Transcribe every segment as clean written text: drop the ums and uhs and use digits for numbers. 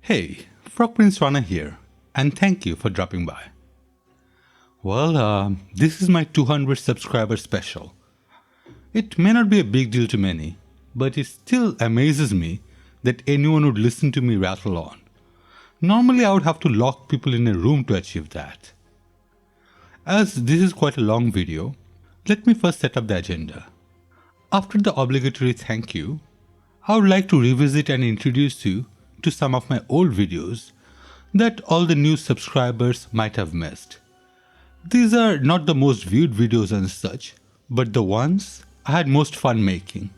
Hey, Frog Prince Rana here, and thank you for dropping by. Well, this is my 200 subscriber special. It may not be a big deal to many, but it still amazes me that anyone would listen to me rattle on. Normally I would have to lock people in a room to achieve that. As this is quite a long video, let me first set up the agenda. After the obligatory thank you, I would like to revisit and introduce you to some of my old videos that all the new subscribers might have missed. These are not the most viewed videos and such, but the ones I had most fun making.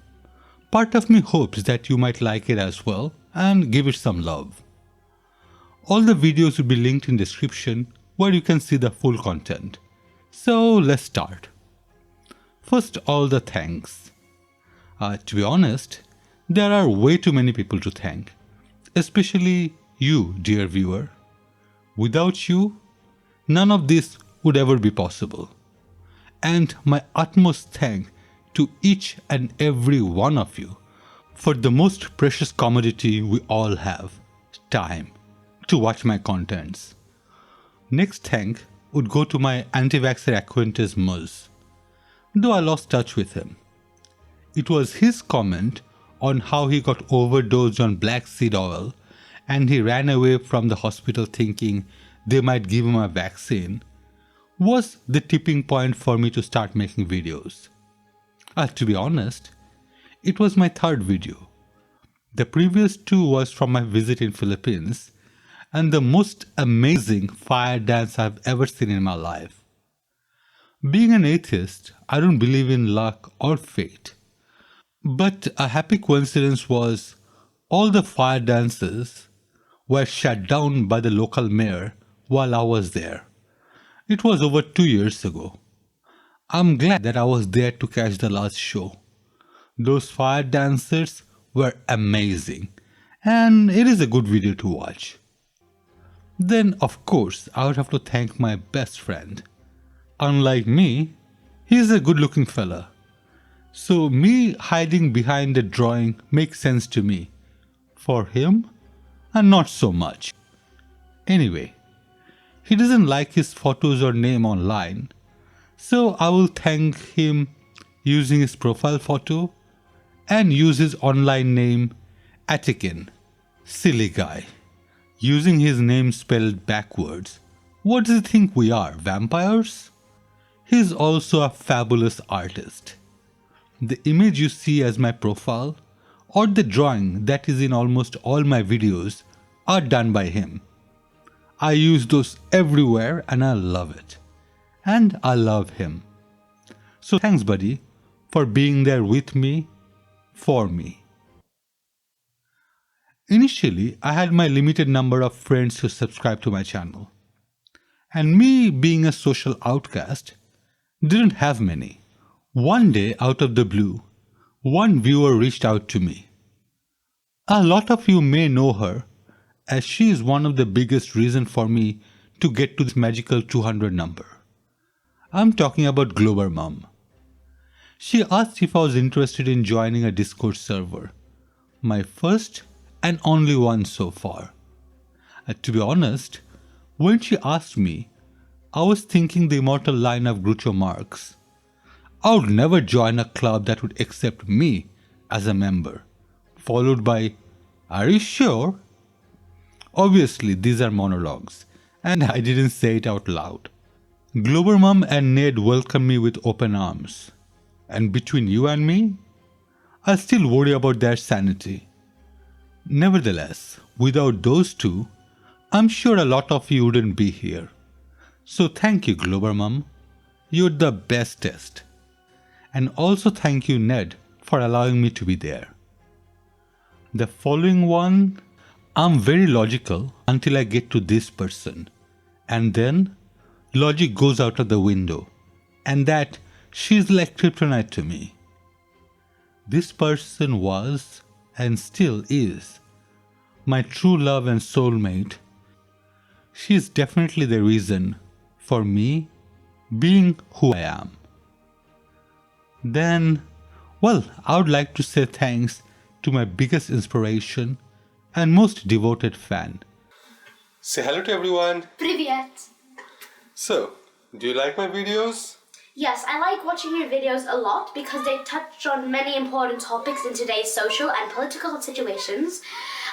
Part of me hopes that you might like it as well and give it some love. All the videos will be linked in description where you can see the full content. So let's start. First, all the thanks. To be honest, there are way too many people to thank, especially you, dear viewer. Without you, none of this would ever be possible. And my utmost thanks to each and every one of you for the most precious commodity we all have, time, to watch my contents. Next thank would go to my anti-vaxxer acquaintance Muz, though I lost touch with him. It was his comment on how he got overdosed on black seed oil and he ran away from the hospital thinking they might give him a vaccine was the tipping point for me to start making videos. To be honest, it was my third video. The previous two was from my visit in Philippines and the most amazing fire dance I've ever seen in my life. Being an atheist, I don't believe in luck or fate. But a happy coincidence was all the fire dances were shut down by the local mayor while I was there. It was over 2 years ago. I'm glad that I was there to catch the last show. Those fire dancers were amazing and it is a good video to watch. Then of course I would have to thank my best friend. Unlike me, he's a good looking fella. So me hiding behind the drawing makes sense to me. For him, not so much. Anyway, he doesn't like his photos or name online, so I will thank him using his profile photo and use his online name Atikin. Silly guy. Using his name spelled backwards. What does he think we are, vampires? He's also a fabulous artist. The image you see as my profile or the drawing that is in almost all my videos are done by him. I use those everywhere and I love it. And I love him. So thanks buddy for being there with me, for me. Initially, I had my limited number of friends who subscribed to my channel. And me being a social outcast, didn't have many. One day, out of the blue, one viewer reached out to me. A lot of you may know her, as she is one of the biggest reasons for me to get to this magical 200 number. I'm talking about GloberMom. She asked if I was interested in joining a Discord server, my first and only one so far. To be honest, when she asked me, I was thinking the immortal line of Groucho Marx. I would never join a club that would accept me as a member, followed by, "Are you sure?" Obviously, these are monologues, and I didn't say it out loud. GloberMom and Ned welcomed me with open arms, and between you and me, I still worry about their sanity. Nevertheless, without those two, I'm sure a lot of you wouldn't be here. So thank you, GloberMom. You're the bestest. And also thank you, Ned, for allowing me to be there. The following one, I'm very logical until I get to this person. And then, logic goes out of the window. And that, she's like kryptonite to me. This person was, and still is, my true love and soulmate. She is definitely the reason for me being who I am. Then, well, I would like to say thanks to my biggest inspiration, and most devoted fan. Say hello to everyone. Привет! So, do you like my videos? Yes, I like watching your videos a lot because they touch on many important topics in today's social and political situations.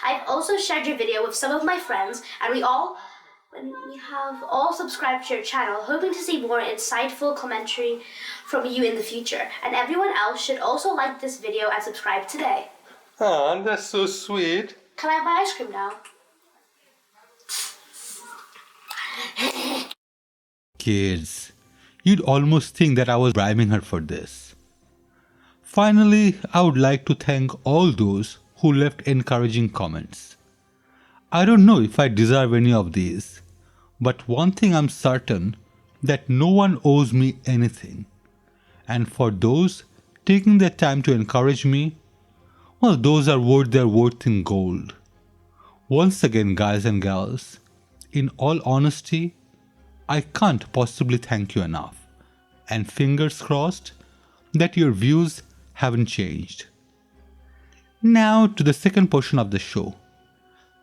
I've also shared your video with some of my friends, and we have all subscribed to your channel, hoping to see more insightful commentary from you in the future. And everyone else should also like this video and subscribe today. Ah, that's so sweet. Can I have my ice cream now? Kids, you'd almost think that I was bribing her for this. Finally, I would like to thank all those who left encouraging comments. I don't know if I deserve any of these, but one thing I'm certain, that no one owes me anything. And for those taking their time to encourage me, well, those are worth their worth in gold. Once again, guys and gals, in all honesty, I can't possibly thank you enough, and fingers crossed that your views haven't changed. Now to the second portion of the show.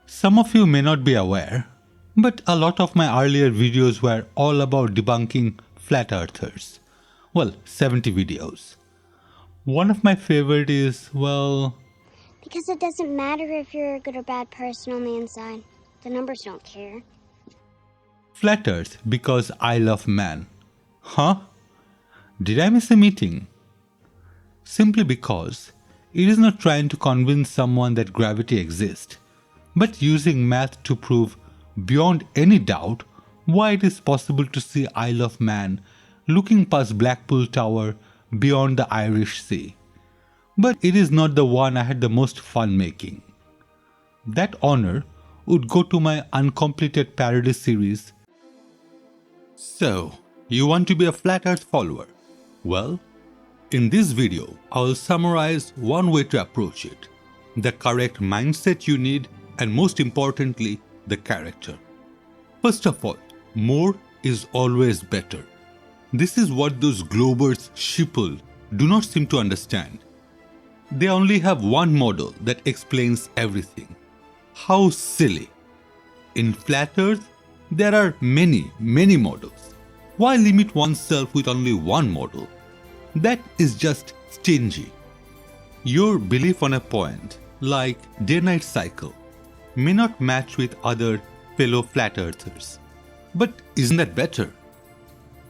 Some of you may not be aware, but a lot of my earlier videos were all about debunking flat earthers. Well, 70 videos. One of my favorite is, well... Because it doesn't matter if you're a good or bad person on the inside. The numbers don't care. Flat Earth because I love man. Huh? Did I miss a meeting? Simply because it is not trying to convince someone that gravity exists, but using math to prove beyond any doubt why it is possible to see Isle of Man looking past Blackpool Tower beyond the Irish Sea. But it is not the one I had the most fun making. That honor would go to my uncompleted parody series. So, you want to be a flat earth follower? Well, in this video, I will summarize one way to approach it, the correct mindset you need, and most importantly, the character. First of all, more is always better. This is what those globers sheeple do not seem to understand. They only have one model that explains everything. How silly. In flat earth, there are many models. Why limit oneself with only one model? That is just stingy. Your belief on a point, like day-night cycle, may not match with other fellow flat earthers. But isn't that better?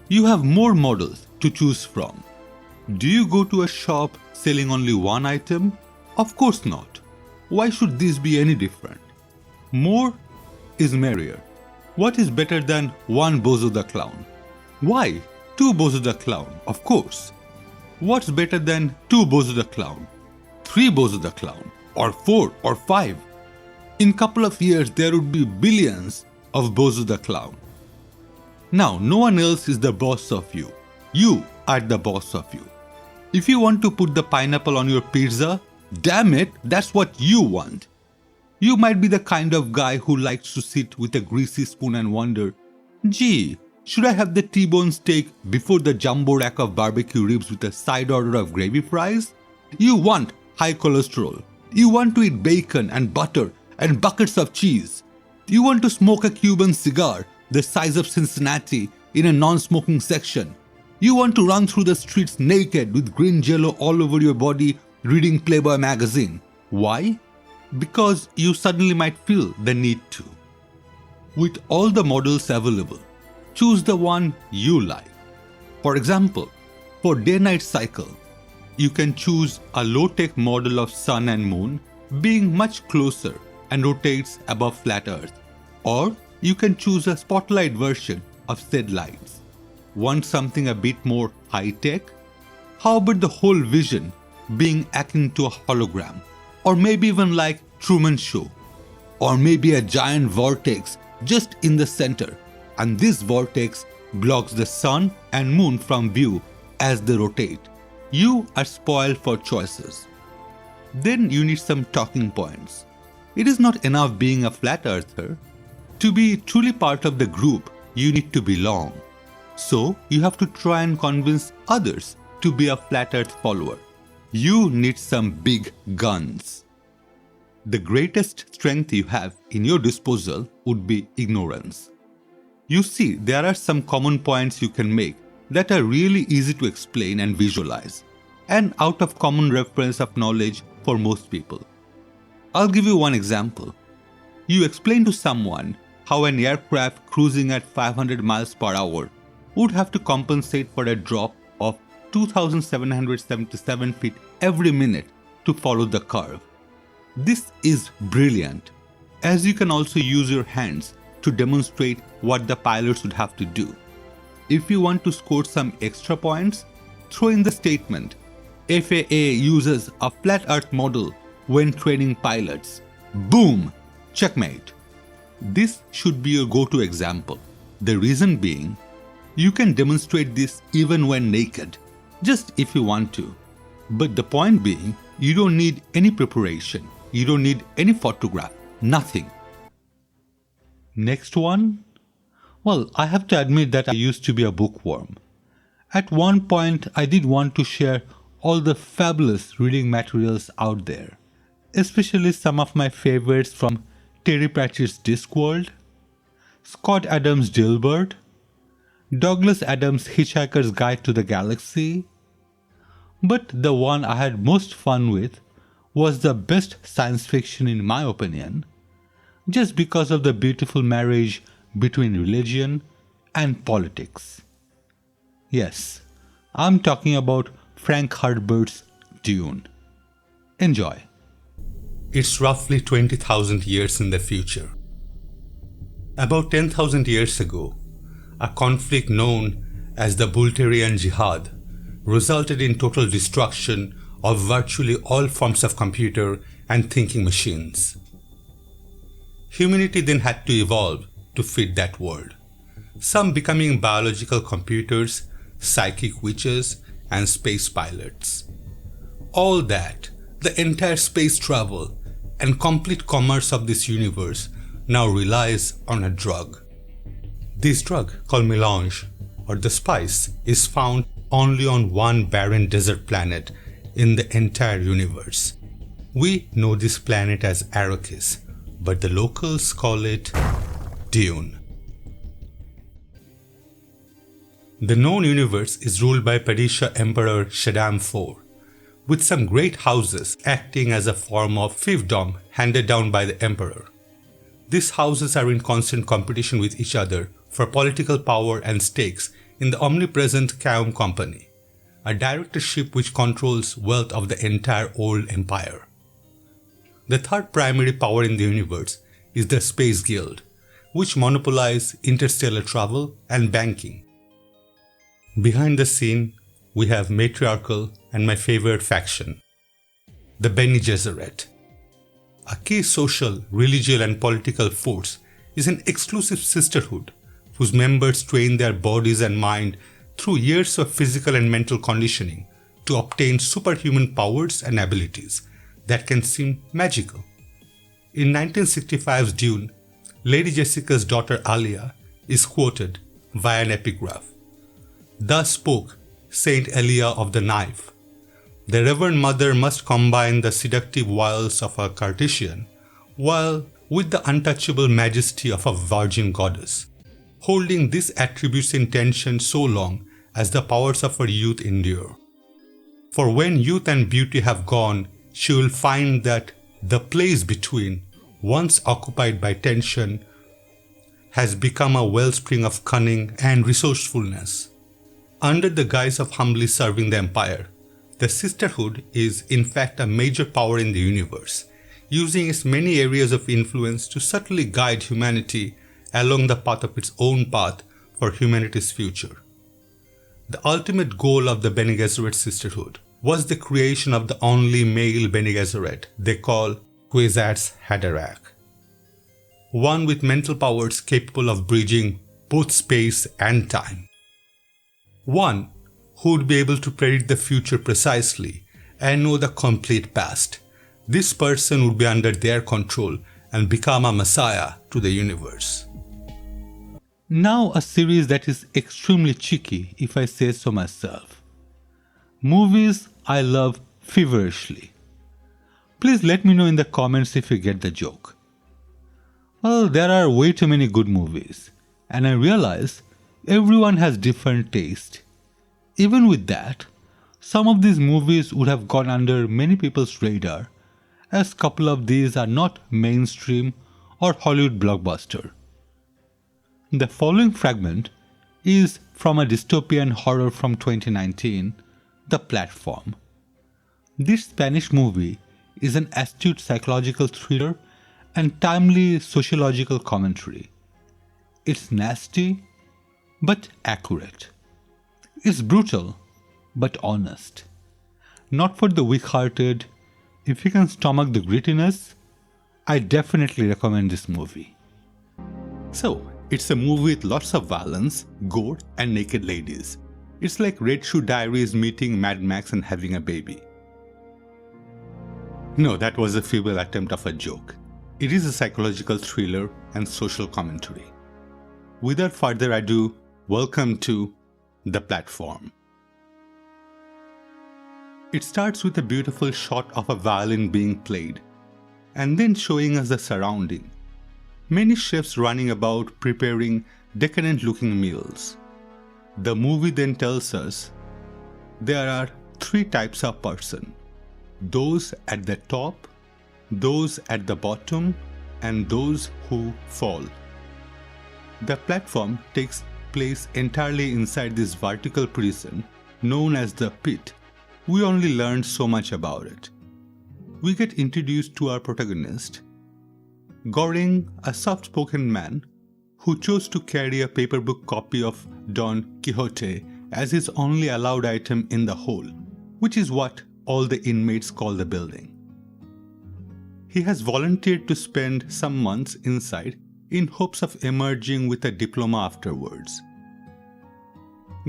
You have more models to choose from. Do you go to a shop selling only one item? Of course not. Why should this be any different? More is merrier. What is better than one Bozo the Clown? Why? Two Bozo the Clown, of course. What's better than two Bozo the Clown? Three Bozo the Clown, or four, or five. In couple of years, there would be billions of Bozo the Clown. Now, no one else is the boss of you. You are the boss of you. If you want to put the pineapple on your pizza, damn it, that's what you want. You might be the kind of guy who likes to sit with a greasy spoon and wonder, gee, should I have the T-bone steak before the jumbo rack of barbecue ribs with a side order of gravy fries? You want high cholesterol. You want to eat bacon and butter and buckets of cheese. You want to smoke a Cuban cigar the size of Cincinnati in a non-smoking section. You want to run through the streets naked with green jello all over your body reading Playboy magazine. Why? Because you suddenly might feel the need to. With all the models available, choose the one you like. For example, for day-night cycle, you can choose a low-tech model of sun and moon being much closer and rotates above flat earth. Or you can choose a spotlight version of said lights. Want something a bit more high-tech? How about the whole vision being akin to a hologram? Or maybe even like Truman Show. Or maybe a giant vortex just in the center, and this vortex blocks the sun and moon from view as they rotate. You are spoiled for choices. Then you need some talking points. It is not enough being a flat earther. To be truly part of the group, you need to belong. So you have to try and convince others to be a flat earth follower. You need some big guns. the greatest strength you have in your disposal would be ignorance. You see, there are some common points you can make that are really easy to explain and visualize, and out of common reference of knowledge for most people. I'll give you one example. You explain to someone how an aircraft cruising at 500 miles per hour would have to compensate for a drop of 2,777 feet every minute to follow the curve. This is brilliant, as you can also use your hands to demonstrate what the pilots would have to do. If you want to score some extra points, throw in the statement, FAA uses a flat earth model when training pilots. Boom! Checkmate. This should be your go-to example. The reason being, you can demonstrate this even when naked, just if you want to. But the point being, you don't need any preparation, you don't need any photograph, nothing. Next one? Well, I have to admit that I used to be a bookworm. At one point, I did want to share all the fabulous reading materials out there, especially some of my favorites from Terry Pratchett's Discworld, Scott Adams' Dilbert, Douglas Adams' Hitchhiker's Guide to the Galaxy. But the one I had most fun with was the best science fiction in my opinion, just because of the beautiful marriage between religion and politics. Yes, I'm talking about Frank Herbert's Dune. Enjoy. It's roughly 20,000 years in the future. About 10,000 years ago, a conflict known as the Bultarian Jihad resulted in total destruction of virtually all forms of computer and thinking machines. Humanity then had to evolve to fit that world, some becoming biological computers, psychic witches, and space pilots. All that, the entire space travel and complete commerce of this universe now relies on a drug. This drug, called melange, or the spice, is found only on one barren desert planet in the entire universe. We know this planet as Arrakis, but the locals call it Dune. The known universe is ruled by Padisha Emperor Shaddam IV, with some great houses acting as a form of fiefdom handed down by the emperor. These houses are in constant competition with each other for political power and stakes in the omnipresent Kaum Company, a directorship which controls wealth of the entire old empire. The third primary power in the universe is the Space Guild, which monopolize interstellar travel and banking. Behind the scene, we have matriarchal and my favorite faction, the Bene Gesserit. A key social, religious and political force is an exclusive sisterhood whose members train their bodies and mind through years of physical and mental conditioning to obtain superhuman powers and abilities that can seem magical. In 1965's Dune, Lady Jessica's daughter Alia is quoted via an epigraph. Thus spoke Saint Elia of the Knife. The Reverend Mother must combine the seductive wiles of a Cartesian while with the untouchable majesty of a virgin goddess, holding these attributes in tension so long as the powers of her youth endure. For when youth and beauty have gone, she will find that the place between, once occupied by tension, has become a wellspring of cunning and resourcefulness. Under the guise of humbly serving the empire, the sisterhood is in fact a major power in the universe, using its many areas of influence to subtly guide humanity along the path of its own path for humanity's future. The ultimate goal of the Bene Gesserit sisterhood was the creation of the only male Bene Gesserit they call Kwisatz Haderach, one with mental powers capable of bridging both space and time. One who would be able to predict the future precisely and know the complete past. This person would be under their control and become a messiah to the universe. Now a series that is extremely cheeky, if I say so myself. Movies I love feverishly. Please let me know in the comments if you get the joke. Well, there are way too many good movies, and I realize everyone has different taste. Even with that, some of these movies would have gone under many people's radar, as couple of these are not mainstream or Hollywood blockbuster. The following fragment is from a dystopian horror from 2019, The Platform. This Spanish movie is an astute psychological thriller and timely sociological commentary. It's nasty, but accurate. It's brutal, but honest. Not for the weak-hearted. If you can stomach the grittiness, I definitely recommend this movie. So, it's a movie with lots of violence, gore, and naked ladies. It's like Red Shoe Diaries meeting Mad Max and having a baby. No, that was a feeble attempt of a joke. It is a psychological thriller and social commentary. Without further ado, welcome to The Platform. It starts with a beautiful shot of a violin being played, and then showing us the surrounding. Many chefs running about preparing decadent-looking meals. The movie then tells us there are three types of person: those at the top, those at the bottom, and those who fall. The platform takes place entirely inside this vertical prison known as the pit. We only learned so much about it. We get introduced to our protagonist, Goring, a soft-spoken man who chose to carry a paperbook copy of Don Quixote as his only allowed item in the hole, which is what all the inmates call the building. He has volunteered to spend some months inside in hopes of emerging with a diploma afterwards.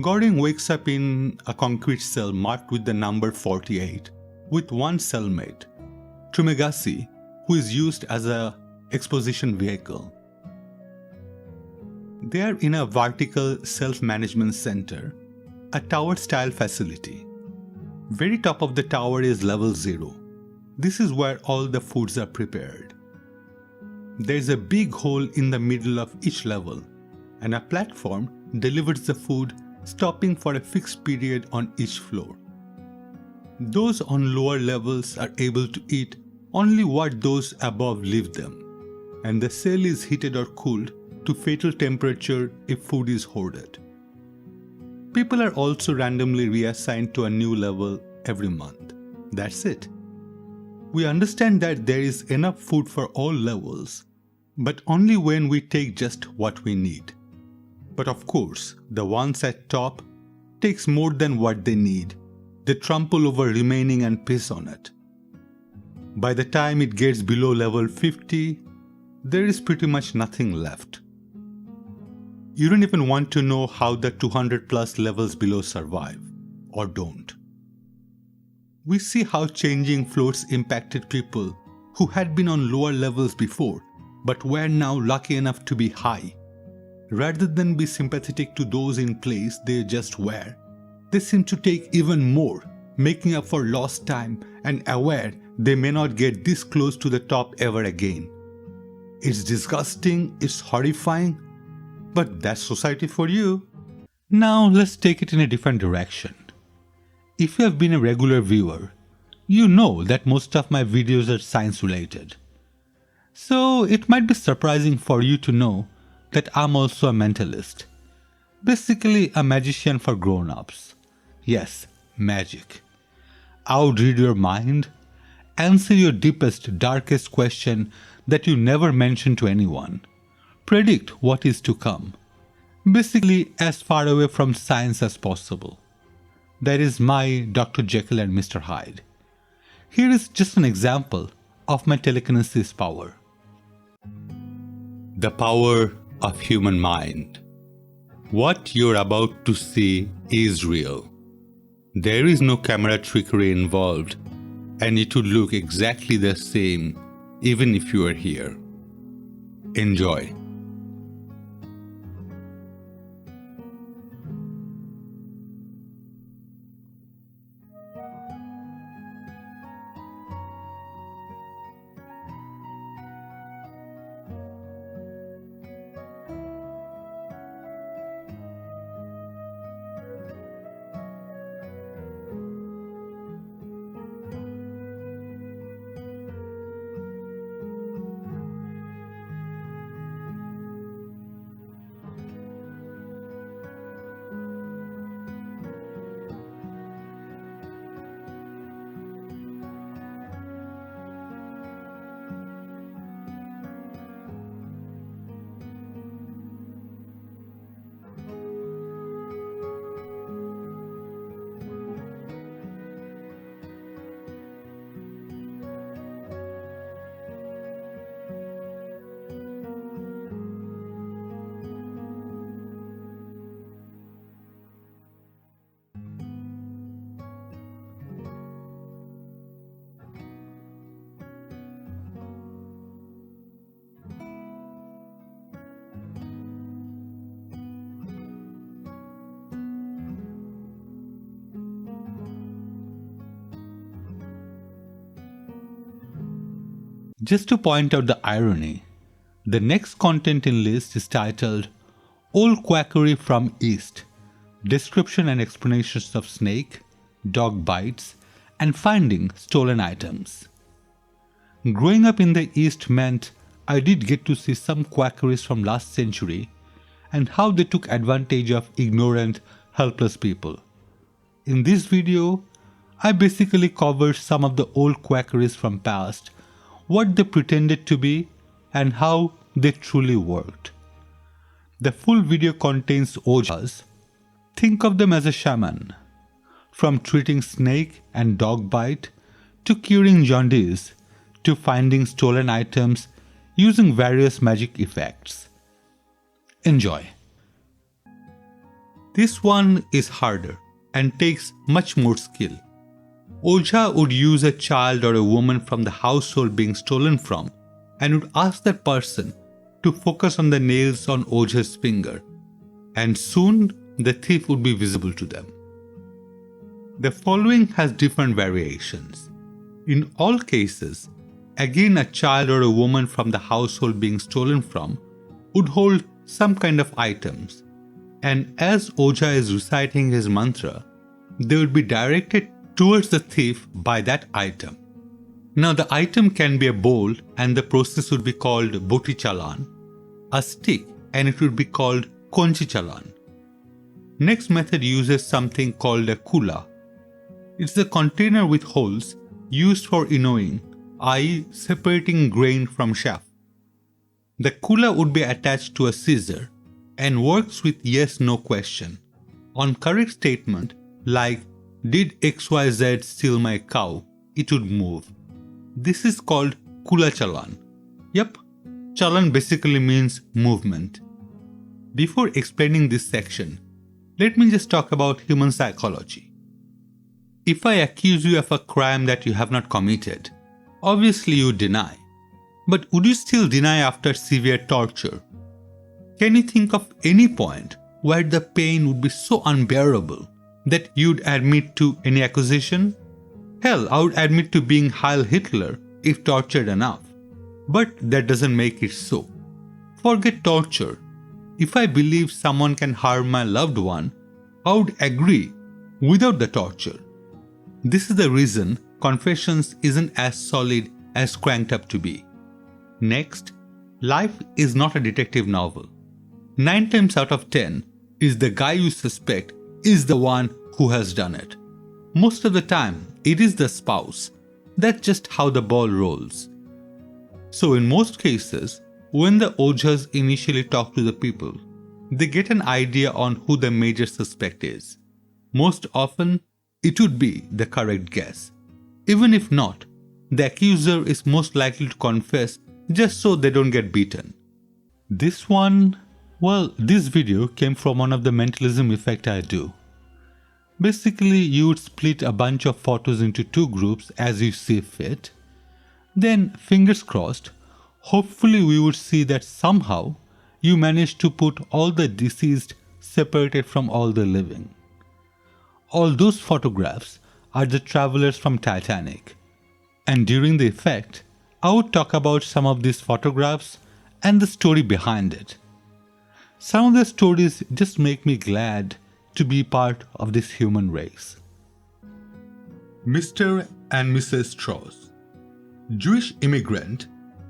Goring wakes up in a concrete cell marked with the number 48, with one cellmate, Trumegasi, who is used as an exposition vehicle. They are in a vertical self-management center, a tower-style facility. Very top of the tower is level 0. This is where all the foods are prepared. There is a big hole in the middle of each level, and a platform delivers the food, stopping for a fixed period on each floor. Those on lower levels are able to eat only what those above leave them, and the cell is heated or cooled to fatal temperature if food is hoarded. People are also randomly reassigned to a new level every month. That's it. We understand that there is enough food for all levels, but only when we take just what we need. But of course, the ones at top takes more than what they need. They trample over remaining and piss on it. By the time it gets below level 50, there is pretty much nothing left. You don't even want to know how the 200 plus levels below survive, or don't. We see how changing floors impacted people who had been on lower levels before, but were now lucky enough to be high. Rather than be sympathetic to those in place they just were, they seem to take even more, making up for lost time and aware they may not get this close to the top ever again. It's disgusting, it's horrifying, but that's society for you. Now let's take it in a different direction. If you have been a regular viewer, you know that most of my videos are science related. So it might be surprising for you to know that I'm also a mentalist. Basically a magician for grown-ups. Yes, magic. I would read your mind, answer your deepest, darkest question that you never mention to anyone, predict what is to come. Basically as far away from science as possible. That is my Dr. Jekyll and Mr. Hyde. Here is just an example of my telekinesis power. The power of human mind. What you're about to see is real. There is no camera trickery involved, and it would look exactly the same even if you are here. Enjoy. Just to point out the irony, the next content in list is titled Old Quackery from East, Description and Explanations of Snake, Dog Bites, and Finding Stolen Items. Growing up in the East meant I did get to see some quackeries from last century and how they took advantage of ignorant, helpless people. In this video, I basically covered some of the old quackeries from past, what they pretended to be, and how they truly worked. The full video contains ojas. Think of them as a shaman. From treating snake and dog bite, to curing jaundice, to finding stolen items using various magic effects. Enjoy. This one is harder and takes much more skill. Oja would use a child or a woman from the household being stolen from and would ask that person to focus on the nails on Oja's finger, and soon the thief would be visible to them. The following has different variations. In all cases, again a child or a woman from the household being stolen from would hold some kind of items, and as Oja is reciting his mantra, they would be directed towards the thief by that item. Now the item can be a bowl and the process would be called boti chalan, a stick and it would be called konchi chalan. Next method uses something called a kula. It's the container with holes used for winnowing, i.e. separating grain from chaff. The kula would be attached to a scissor and works with yes-no question. On correct statement like did XYZ steal my cow, it would move. This is called kula chalan. Yep, chalan basically means movement. Before explaining this section, let me just talk about human psychology. If I accuse you of a crime that you have not committed, obviously you deny. But would you still deny after severe torture? Can you think of any point where the pain would be so unbearable that you'd admit to any accusation? Hell, I would admit to being Heil Hitler if tortured enough. But that doesn't make it so. Forget torture. If I believe someone can harm my loved one, I would agree without the torture. This is the reason Confessions isn't as solid as cranked up to be. Next, life is not a detective novel. 9 times out of 10 is the guy you suspect is the one who has done it. Most of the time, it is the spouse. That's just how the ball rolls. So in most cases, when the ojas initially talk to the people, they get an idea on who the major suspect is. Most often, it would be the correct guess. Even if not, the accuser is most likely to confess just so they don't get beaten. This video came from one of the mentalism effect I do. Basically, you would split a bunch of photos into 2 groups as you see fit. Then, fingers crossed, hopefully we would see that somehow you managed to put all the deceased separated from all the living. All those photographs are the travelers from Titanic. And during the effect, I would talk about some of these photographs and the story behind it. Some of the stories just make me glad to be part of this human race. Mr. and Mrs. Strauss. Jewish immigrant,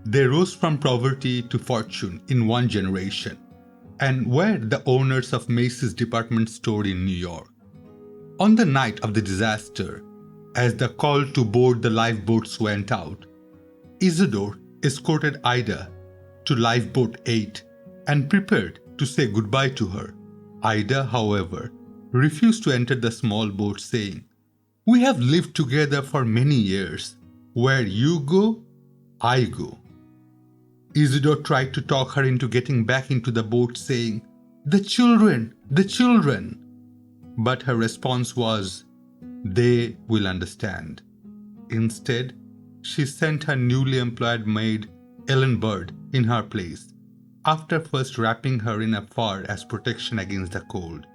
they rose from poverty to fortune in one generation and were the owners of Macy's department store in New York. On the night of the disaster, as the call to board the lifeboats went out, Isidore escorted Ida to lifeboat 8 and prepared to say goodbye to her. Ida, however, refused to enter the small boat, saying, "We have lived together for many years. Where you go, I go." Isidore tried to talk her into getting back into the boat, saying, the children. But her response was, "They will understand." Instead, she sent her newly employed maid, Ellen Bird, in her place, after first wrapping her in a fur as protection against the cold.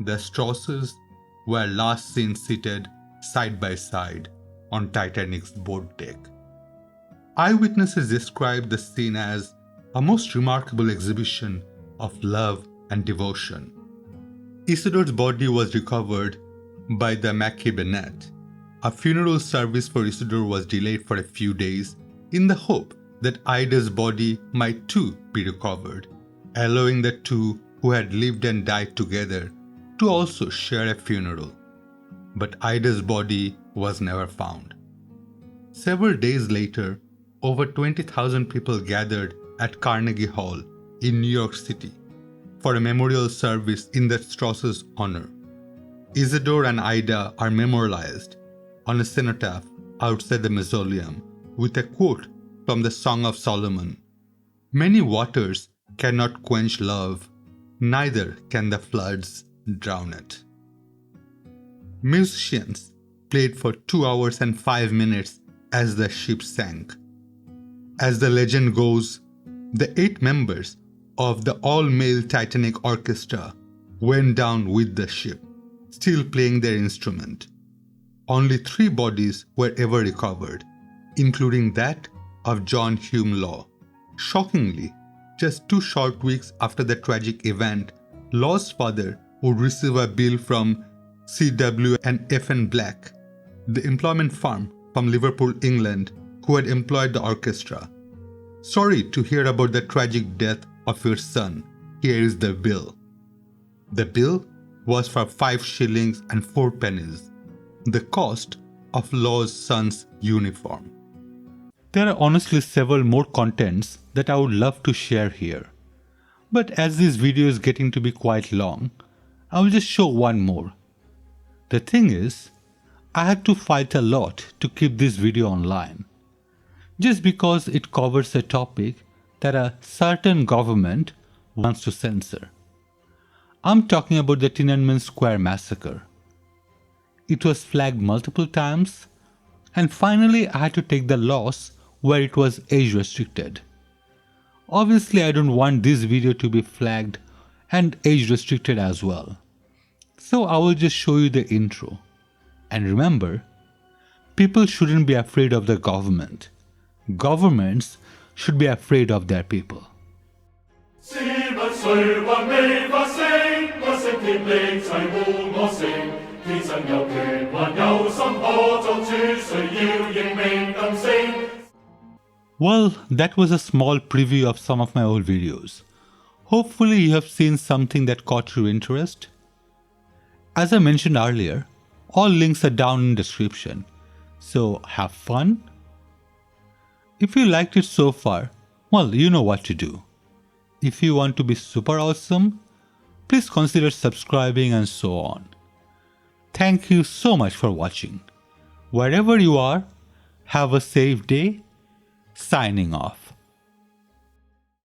The Strausses were last seen seated side by side on Titanic's boat deck. Eyewitnesses described the scene as a most remarkable exhibition of love and devotion. Isidore's body was recovered by the Massacre. A funeral service for Isidore was delayed for a few days in the hope that Ida's body might too be recovered, allowing the two who had lived and died together to also share a funeral. But Ida's body was never found. Several days later, over 20,000 people gathered at Carnegie Hall in New York City for a memorial service in the Strauss's honor. Isidore and Ida are memorialized on a cenotaph outside the mausoleum with a quote from the Song of Solomon: "Many waters cannot quench love, neither can the floods drown it." Musicians played for 2 hours and 5 minutes as the ship sank. As the legend goes, the 8 members of the all-male Titanic orchestra went down with the ship, still playing their instrument. Only 3 bodies were ever recovered, including that of John Hume Law. Shockingly, just 2 short weeks after the tragic event, Law's father would receive a bill from C.W. and F.N. Black, the employment firm from Liverpool, England, who had employed the orchestra. "Sorry to hear about the tragic death of your son. Here is the bill." The bill was for 5 shillings and 4 pennies, the cost of Law's son's uniform. There are honestly several more contents that I would love to share here. But as this video is getting to be quite long, I will just show one more. The thing is, I had to fight a lot to keep this video online, just because it covers a topic that a certain government wants to censor. I'm talking about the Tiananmen Square massacre. It was flagged multiple times, and finally I had to take the loss where it was age restricted. Obviously I don't want this video to be flagged and age restricted as well. So I will just show you the intro. And remember, people shouldn't be afraid of the government. Governments should be afraid of their people. Well, that was a small preview of some of my old videos. Hopefully you have seen something that caught your interest. As I mentioned earlier, all links are down in the description, so have fun. If you liked it so far, well, you know what to do. If you want to be super awesome, please consider subscribing and so on. Thank you so much for watching. Wherever you are, have a safe day. Signing off.